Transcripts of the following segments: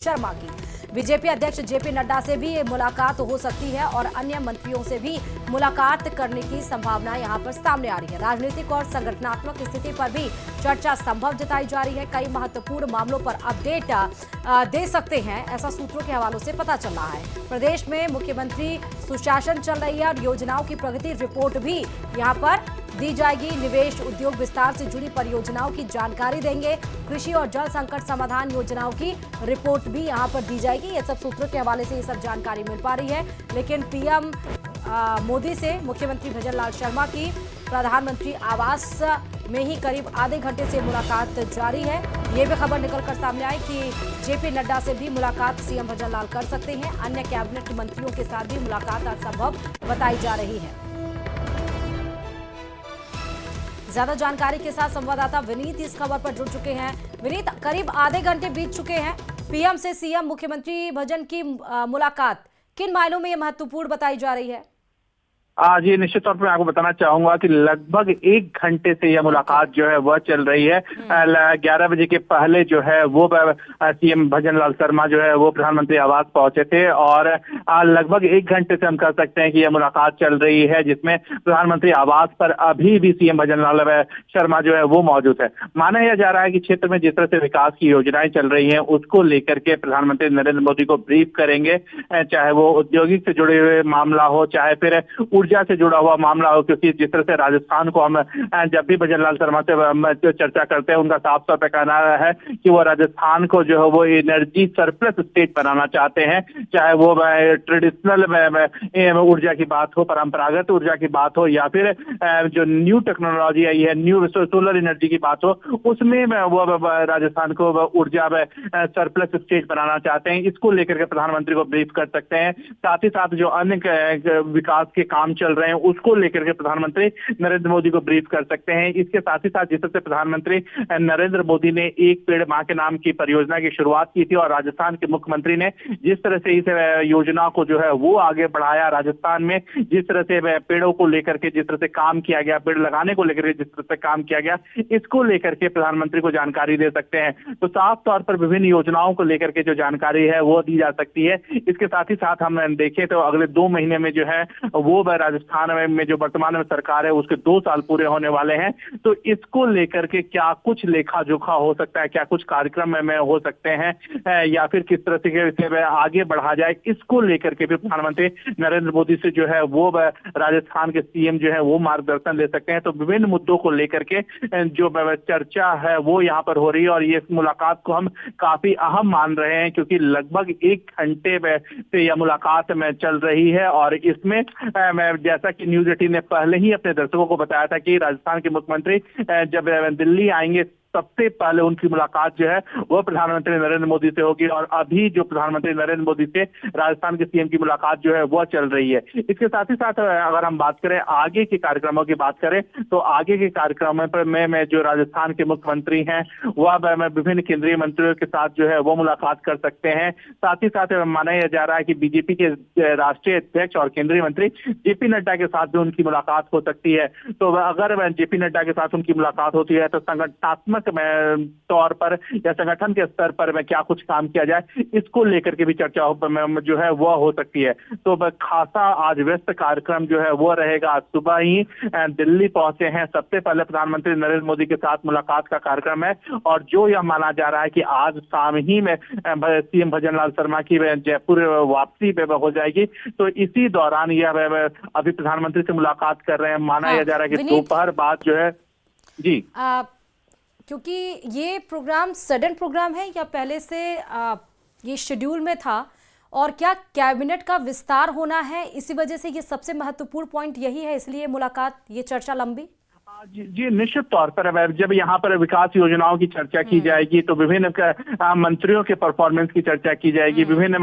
शर्मा की। बीजेपी अध्यक्ष जेपी नड्डा से भी ये मुलाकात हो सकती है और अन्य मंत्रियों से भी मुलाकात करने की संभावना यहां पर सामने आ रही है। राजनीतिक और संगठनात्मक स्थिति पर भी चर्चा संभव जताई जा रही है। कई महत्वपूर्ण मामलों पर अपडेट दे सकते हैं, ऐसा सूत्रों के हवालों से पता चल रहा है। प्रदेश में मुख्यमंत्री सुशासन चल रही है और योजनाओं की प्रगति रिपोर्ट भी यहाँ पर दी जाएगी। निवेश, उद्योग विस्तार से जुड़ी परियोजनाओं की जानकारी देंगे। कृषि और जल संकट समाधान योजनाओं की रिपोर्ट भी यहां पर दी जाएगी। ये सब सूत्रों के हवाले से ये सब जानकारी मिल पा रही है। लेकिन पीएम मोदी से मुख्यमंत्री भजनलाल शर्मा की प्रधानमंत्री आवास में ही करीब आधे घंटे से मुलाकात जारी है। ये भी खबर निकलकर सामने आई कि जेपी नड्डा से भी मुलाकात सीएम भजनलाल कर सकते हैं। अन्य कैबिनेट मंत्रियों के साथ भी मुलाकात असंभव बताई जा रही है। ज्यादा जानकारी के साथ संवाददाता विनीत इस खबर पर जुड़ चुके हैं। विनीत, करीब आधे घंटे बीत चुके हैं। पीएम से सीएम मुख्यमंत्री भजन की मुलाकात किन मायनों में ये महत्वपूर्ण बताई जा रही है? जी, निश्चित तौर पर मैं आपको बताना चाहूंगा कि लगभग 1 घंटे से यह मुलाकात जो है वह चल रही है। 11 बजे के पहले जो है वो सीएम भजनलाल शर्मा जो है वो प्रधानमंत्री आवास पहुंचे थे और लगभग 1 घंटे से हम कह सकते हैं कि यह मुलाकात चल रही है, जिसमें प्रधानमंत्री आवास पर अभी भी सीएम भजनलाल शर्मा जो है वो मौजूद है। माना यह जा रहा है कि क्षेत्र में जिस तरह से विकास की योजनाएं चल रही हैं उसको लेकर के प्रधानमंत्री नरेंद्र मोदी को ब्रीफ करेंगे, चाहे वो औद्योगिक से जुड़े हुए मामला हो, चाहे फिर ऊर्जा से जुड़ा हुआ मामला हो। क्योंकि जिस तरह से राजस्थान को हम जब भी भजनलाल शर्मा से चर्चा करते हैं, उनका साफ तौर पर कहना है कि वो राजस्थान को जो है वो एनर्जी सरप्लस स्टेट बनाना चाहते हैं। चाहे वो ट्रेडिशनल ऊर्जा की बात हो, परंपरागत ऊर्जा की बात हो, या फिर जो न्यू टेक्नोलॉजी आई है, न्यू सोलर एनर्जी की बात हो, उसमें वो राजस्थान को ऊर्जा सरप्लस स्टेट बनाना चाहते हैं। इसको लेकर के प्रधानमंत्री को ब्रीफ कर सकते हैं। साथ ही साथ जो अन्य विकास के काम चल रहे हैं उसको लेकर के प्रधानमंत्री नरेंद्र मोदी को ब्रीफ कर सकते हैं। इसके साथ ही साथ जिस तरह से प्रधानमंत्री नरेंद्र मोदी ने एक पेड़ मां के नाम की परियोजना की शुरुआत की थी और राजस्थान के मुख्यमंत्री ने जिस तरह से इस योजना को जो है वो आगे बढ़ाया, राजस्थान में जिस तरह से पेड़ों को लेकर के जिस तरह से काम किया गया, पेड़ लगाने को लेकर के जिस तरह से काम किया गया, इसको लेकर के प्रधानमंत्री को जानकारी दे सकते हैं। तो साफ तौर पर विभिन्न योजनाओं को लेकर के जो जानकारी है वो दी जा सकती है। इसके साथ ही साथ हम देखें तो अगले 2 महीने में जो है वो राजस्थान में जो वर्तमान में सरकार है उसके 2 साल पूरे होने वाले हैं। तो इसको लेकर के क्या कुछ लेखा जोखा हो सकता है, क्या कुछ कार्यक्रम में हो सकते हैं, या फिर किस तरह से आगे बढ़ा जाए, इसको लेकर के भी प्रधानमंत्री नरेंद्र मोदी से जो है वो राजस्थान के सीएम जो है वो मार्गदर्शन ले सकते हैं। तो विभिन्न मुद्दों को लेकर के जो चर्चा है वो यहाँ पर हो रही है और ये मुलाकात को हम काफी अहम मान रहे हैं, क्योंकि लगभग 1 घंटे से यह मुलाकात में चल रही है। और इसमें जैसा कि न्यूज़ 18 ने पहले ही अपने दर्शकों को बताया था कि राजस्थान के मुख्यमंत्री जब दिल्ली आएंगे सबसे पहले उनकी मुलाकात जो है वो प्रधानमंत्री नरेंद्र मोदी से होगी। और अभी जो प्रधानमंत्री नरेंद्र मोदी से राजस्थान के सीएम की मुलाकात जो है वो चल रही है। इसके साथ ही साथ अगर हम बात करें आगे के कार्यक्रमों की बात करें तो आगे के कार्यक्रमों पर में जो राजस्थान के मुख्यमंत्री हैं वह विभिन्न केंद्रीय मंत्रियों के साथ जो है वो मुलाकात कर सकते हैं। साथ ही साथ माना जा रहा है कि बीजेपी के राष्ट्रीय अध्यक्ष और केंद्रीय मंत्री जेपी नड्डा के साथ भी उनकी मुलाकात हो सकती है। तो अगर जेपी नड्डा के साथ उनकी मुलाकात होती है तो संगठनात्मक तौर पर या संगठन के स्तर पर में क्या कुछ काम किया जाए, इसको लेकर के भी चर्चा जो है वो हो सकती है। तो खासा आज व्यस्त कार्यक्रम जो है वो रहेगा। सुबह ही दिल्ली पहुंचे हैं, सबसे पहले प्रधानमंत्री नरेंद्र मोदी के साथ मुलाकात का कार्यक्रम है और जो यह माना जा रहा है कि आज शाम ही में सीएम भजनलाल शर्मा की जयपुर वापसी हो जाएगी। तो इसी दौरान यह अभी प्रधानमंत्री से मुलाकात कर रहे हैं। माना यह जा रहा है कि दोपहर बाद जो है जी क्योंकि ये प्रोग्राम सडन प्रोग्राम है या पहले से ये शेड्यूल में था, और क्या कैबिनेट का विस्तार होना है, इसी वजह से ये सबसे महत्वपूर्ण पॉइंट यही है, इसलिए मुलाकात, ये चर्चा लंबी? जी निश्चित तौर पर जब यहाँ पर विकास योजनाओं की चर्चा की जाएगी तो विभिन्न मंत्रियों के परफॉर्मेंस की चर्चा की जाएगी, विभिन्न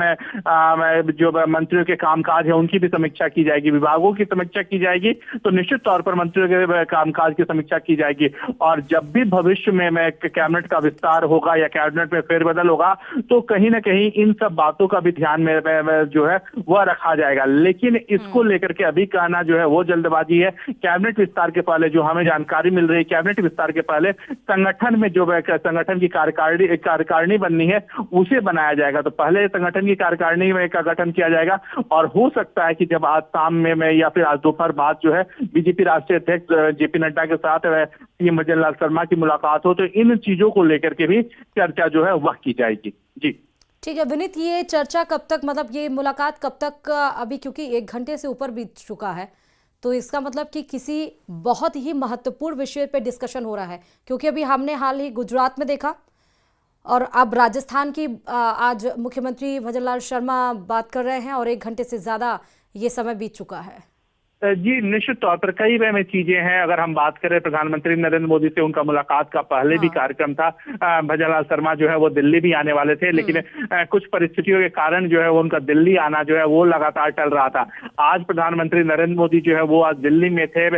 जो मंत्रियों के कामकाज है उनकी भी समीक्षा की जाएगी, विभागों की समीक्षा की जाएगी। तो निश्चित तौर पर मंत्रियों के कामकाज की समीक्षा की जाएगी। और जब भी भविष्य में कैबिनेट का विस्तार होगा या कैबिनेट में फेरबदल होगा तो कहीं ना कहीं इन सब बातों का भी ध्यान में जो है वह रखा जाएगा। लेकिन इसको लेकर के अभी कहना जो है वो जल्दबाजी है। कैबिनेट विस्तार के पहले जो हमें जानकारी मिल रही है कैबिनेट विस्तार के पहले संगठन में जो संगठन की कार्यकारिणी बननी है उसे बनाया जाएगा। तो पहले संगठन की कार्यकारिणी में का गठन किया जाएगा और हो सकता है कि जब आज शाम में या फिर आज दोपहर बाद जो है बीजेपी राष्ट्रीय अध्यक्ष जेपी नड्डा के साथ सीएम भजन लाल शर्मा की मुलाकात हो, तो इन चीजों को लेकर के भी चर्चा जो है वह की जाएगी। जी ठीक है विनीत, ये चर्चा कब तक, मतलब ये मुलाकात कब तक, अभी क्योंकि 1 घंटे से ऊपर बीत चुका है, तो इसका मतलब कि किसी बहुत ही महत्वपूर्ण विषय पे डिस्कशन हो रहा है, क्योंकि अभी हमने हाल ही गुजरात में देखा और अब राजस्थान की आज मुख्यमंत्री भजन लाल शर्मा बात कर रहे हैं और 1 घंटे से ज्यादा ये समय बीत चुका है। जी निश्चित तौर पर कई में चीजें हैं। अगर हम बात करें प्रधानमंत्री नरेंद्र मोदी से उनका मुलाकात का पहले भी कार्यक्रम था। भजन लाल शर्मा जो है वो दिल्ली भी आने वाले थे, लेकिन कुछ परिस्थितियों के कारण जो है वो उनका दिल्ली आना जो है वो लगातार टल रहा था। आज प्रधानमंत्री नरेंद्र मोदी जो है वो आज दिल्ली में थे।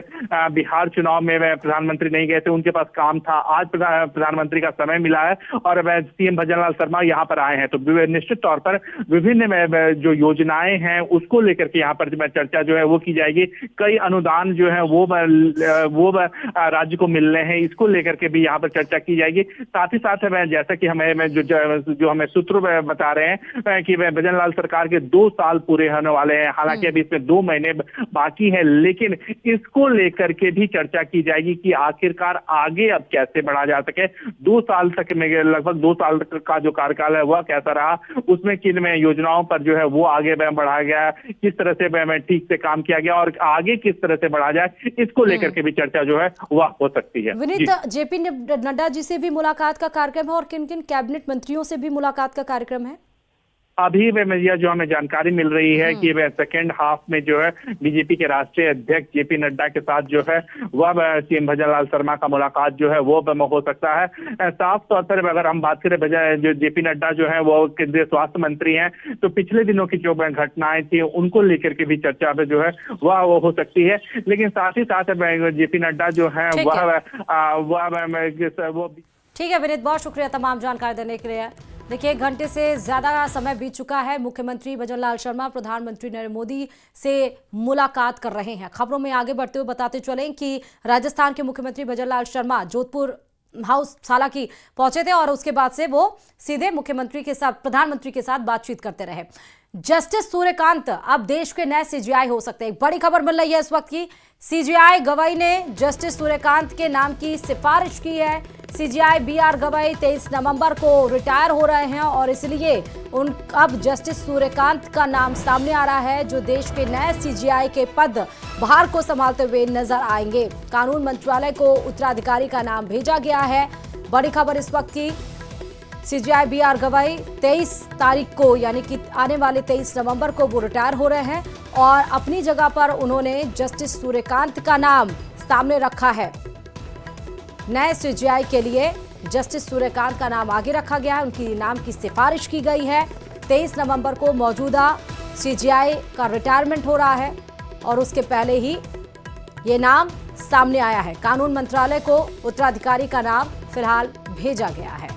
बिहार चुनाव में प्रधानमंत्री नहीं गए थे, उनके पास काम था। आज प्रधानमंत्री का समय मिला है और सीएम भजन लाल शर्मा यहाँ पर आए हैं, तो निश्चित तौर पर विभिन्न जो योजनाएं हैं उसको लेकर के यहाँ पर चर्चा जो है वो की जाएगी। कई अनुदान जो है वो राज्य को मिल रहे हैं, इसको लेकर के भी यहाँ पर चर्चा की जाएगी। साथ ही साथ जैसा कि हमें जो हमें सूत्र बता रहे हैं कि भजन लाल सरकार के 2 साल पूरे होने वाले हैं। हालांकि अभी इसमें 2 महीने बाकी है, लेकिन इसको लेकर के भी चर्चा की जाएगी कि आखिरकार आगे अब कैसे बढ़ा जा सके। 2 साल तक में लगभग 2 साल का जो कार्यकाल है वह कैसा रहा, उसमें किन में योजनाओं पर जो है वो आगे बढ़ाया गया, किस तरह से ठीक से काम किया गया और आगे किस तरह से बढ़ा जाए, इसको लेकर के भी चर्चा जो है वह हो सकती है। विनीत, जेपी नड्डा जी से भी मुलाकात का कार्यक्रम है और किन किन कैबिनेट मंत्रियों से भी मुलाकात का कार्यक्रम है? अभी जो हमें जानकारी मिल रही है कि सेकेंड हाफ में जो है बीजेपी के राष्ट्रीय अध्यक्ष जेपी नड्डा के साथ जो है वह सीएम भजन लाल शर्मा का मुलाकात जो है वो हो सकता है। साफ तौर पर अगर हम बात करें जो जेपी नड्डा जो है वो केंद्रीय स्वास्थ्य मंत्री हैं, तो पिछले दिनों की जो घटनाएं थी उनको लेकर के भी चर्चा पे जो है वह हो सकती है। लेकिन साथ ही साथ जेपी नड्डा जो है वो ठीक है विनीत, बहुत शुक्रिया तमाम जानकारी देने के लिए। देखिए 1 घंटे से ज़्यादा समय बीत चुका है। मुख्यमंत्री भजन लाल शर्मा प्रधानमंत्री नरेंद्र मोदी से मुलाकात कर रहे हैं। खबरों में आगे बढ़ते हुए बताते चलें कि राजस्थान के मुख्यमंत्री भजन लाल शर्मा जोधपुर हाउस हालांकि पहुंचे थे और उसके बाद से वो सीधे मुख्यमंत्री के साथ, प्रधानमंत्री के साथ बातचीत करते रहे। जस्टिस सूर्यकांत अब देश के नए सीजीआई हो सकते हैं। एक बड़ी खबर मिल रही है इस वक्त की। सीजीआई गवई ने जस्टिस सूर्यकांत के नाम की सिफारिश की है। सीजीआई बीआर गवई 23 नवंबर को रिटायर हो रहे हैं और इसलिए अब जस्टिस सूर्यकांत का नाम सामने आ रहा है, जो देश के नए सीजीआई के पद भार को संभालते हुए नजर आएंगे। कानून मंत्रालय को उत्तराधिकारी का नाम भेजा गया है। बड़ी खबर इस वक्त की। सीजीआई बीआर गवई 23 तारीख को यानी कि आने वाले 23 नवंबर को वो रिटायर हो रहे हैं और अपनी जगह पर उन्होंने जस्टिस सूर्यकांत का नाम सामने रखा है। नए सीजीआई के लिए जस्टिस सूर्यकांत का नाम आगे रखा गया है, उनकी नाम की सिफारिश की गई है। 23 नवंबर को मौजूदा सीजीआई का रिटायरमेंट हो रहा है और उसके पहले ही ये नाम सामने आया है। कानून मंत्रालय को उत्तराधिकारी का नाम फिलहाल भेजा गया है।